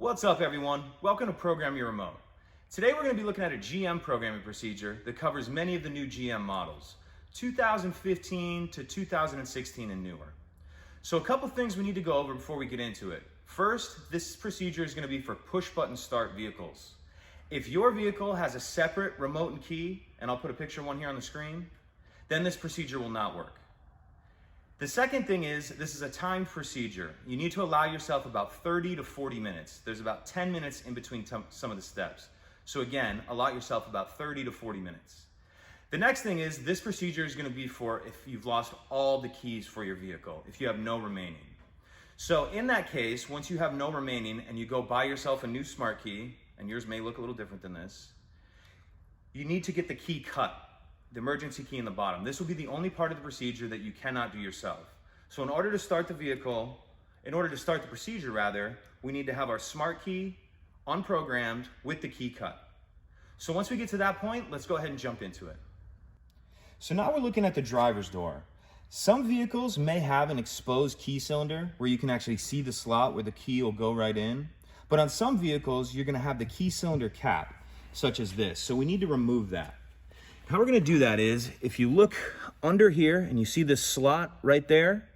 What's up, everyone? Welcome to Program Your Remote. Today we're going to be looking at a GM programming procedure that covers many of the new GM models, 2015 to 2016 and newer. So a couple things we need to go over before we get into it. First, this procedure is going to be for push-button start vehicles. If your vehicle has a separate remote and key, and I'll put a picture of one here on the screen, then this procedure will not work. The second thing is, this is a timed procedure. You need to allow yourself about 30 to 40 minutes. There's about 10 minutes in between some of the steps. So again, allot yourself about 30 to 40 minutes. The next thing is, this procedure is going to be for if you've lost all the keys for your vehicle, if you have no remaining. So in that case, once you have no remaining and you go buy yourself a new smart key, and yours may look a little different than this, you need to get the key cut. The emergency key in the bottom. This will be the only part of the procedure that you cannot do yourself. So in order to start the procedure rather, we need to have our smart key unprogrammed with the key cut. So once we get to that point, let's go ahead and jump into it. So now we're looking at the driver's door. Some vehicles may have an exposed key cylinder where you can actually see the slot where the key will go right in. But on some vehicles, you're going to have the key cylinder cap, such as this. So we need to remove that. How we're going to do that is, if you look under here and you see this slot right there,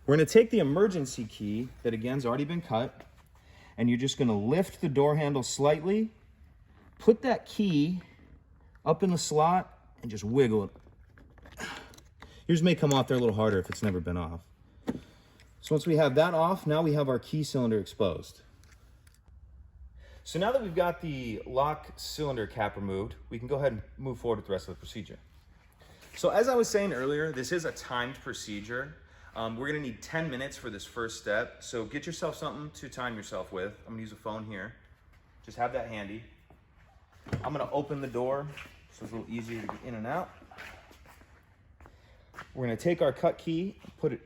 we're going to take the emergency key that again's already been cut, and you're just going to lift the door handle slightly, put that key up in the slot, and just wiggle it. Yours may come off there a little harder if it's never been off. So once we have that off, now we have our key cylinder exposed. So now that we've got the lock cylinder cap removed, we can go ahead and move forward with the rest of the procedure. So as I was saying earlier, this is a timed procedure. We're gonna need 10 minutes for this first step. So get yourself something to time yourself with. I'm gonna use a phone here. Just have that handy. I'm gonna open the door so it's a little easier to get in and out. We're gonna take our cut key, put it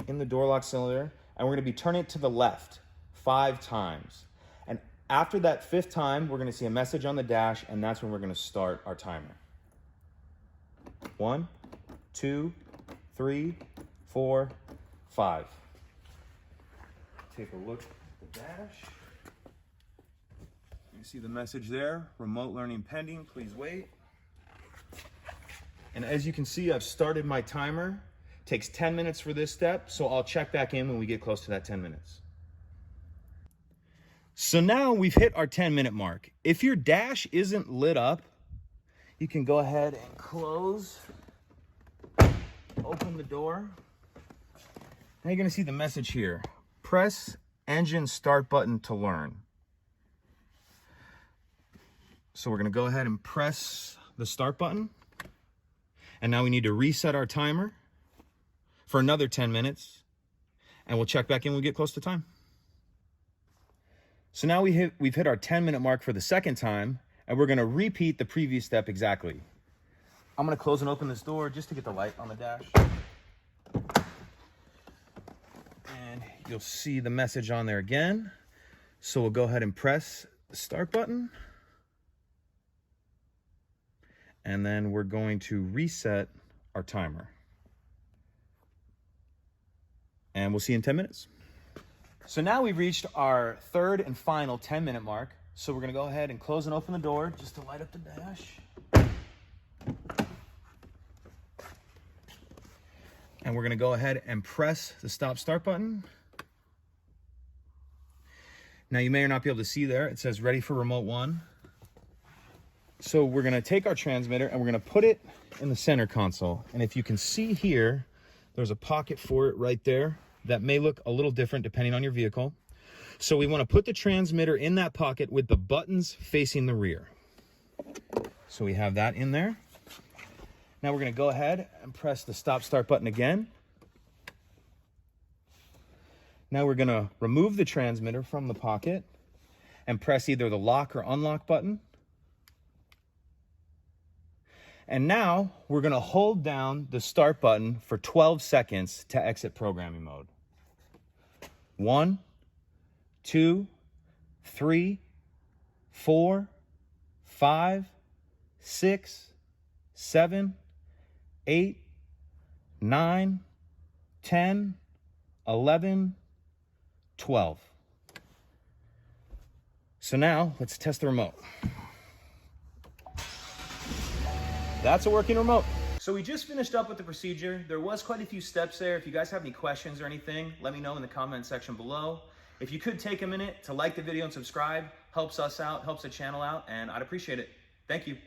in the door lock cylinder, and we're gonna be turning it to the left 5 times. And after that 5th time, we're going to see a message on the dash, and that's when we're going to start our timer. 1, 2, 3, 4, 5. Take a look at the dash. You see the message there, remote learning pending, please wait. And as you can see, I've started my timer. It takes 10 minutes for this step, so I'll check back in when we get close to that 10 minutes. So now we've hit our 10-minute mark. If your dash isn't lit up, you can go ahead and close, open the door. Now you're gonna see the message here. Press engine start button to learn. So we're gonna go ahead and press the start button. And now we need to reset our timer for another 10 minutes. And we'll check back in when we get close to time. So now we've hit our 10-minute mark for the second time, and we're gonna repeat the previous step exactly. I'm gonna close and open this door just to get the light on the dash. And you'll see the message on there again. So we'll go ahead and press the start button. And then we're going to reset our timer. And we'll see you in 10 minutes. So now we've reached our 3rd and final 10-minute mark. So we're gonna go ahead and close and open the door just to light up the dash. And we're gonna go ahead and press the stop start button. Now you may or not be able to see there, it says ready for remote 1. So we're gonna take our transmitter and we're gonna put it in the center console. And if you can see here, there's a pocket for it right there. That may look a little different depending on your vehicle. So we want to put the transmitter in that pocket with the buttons facing the rear. So we have that in there. Now we're going to go ahead and press the stop start button again. Now we're going to remove the transmitter from the pocket and press either the lock or unlock button. And now we're going to hold down the start button for 12 seconds to exit programming mode. 1, 2, 3, 4, 5, 6, 7, 8, 9, 10, 11, 12. So now let's test the remote. That's a working remote. So we just finished up with the procedure. There was quite a few steps there. If you guys have any questions or anything, let me know in the comment section below. If you could take a minute to like the video and subscribe, helps us out, helps the channel out, and I'd appreciate it. Thank you.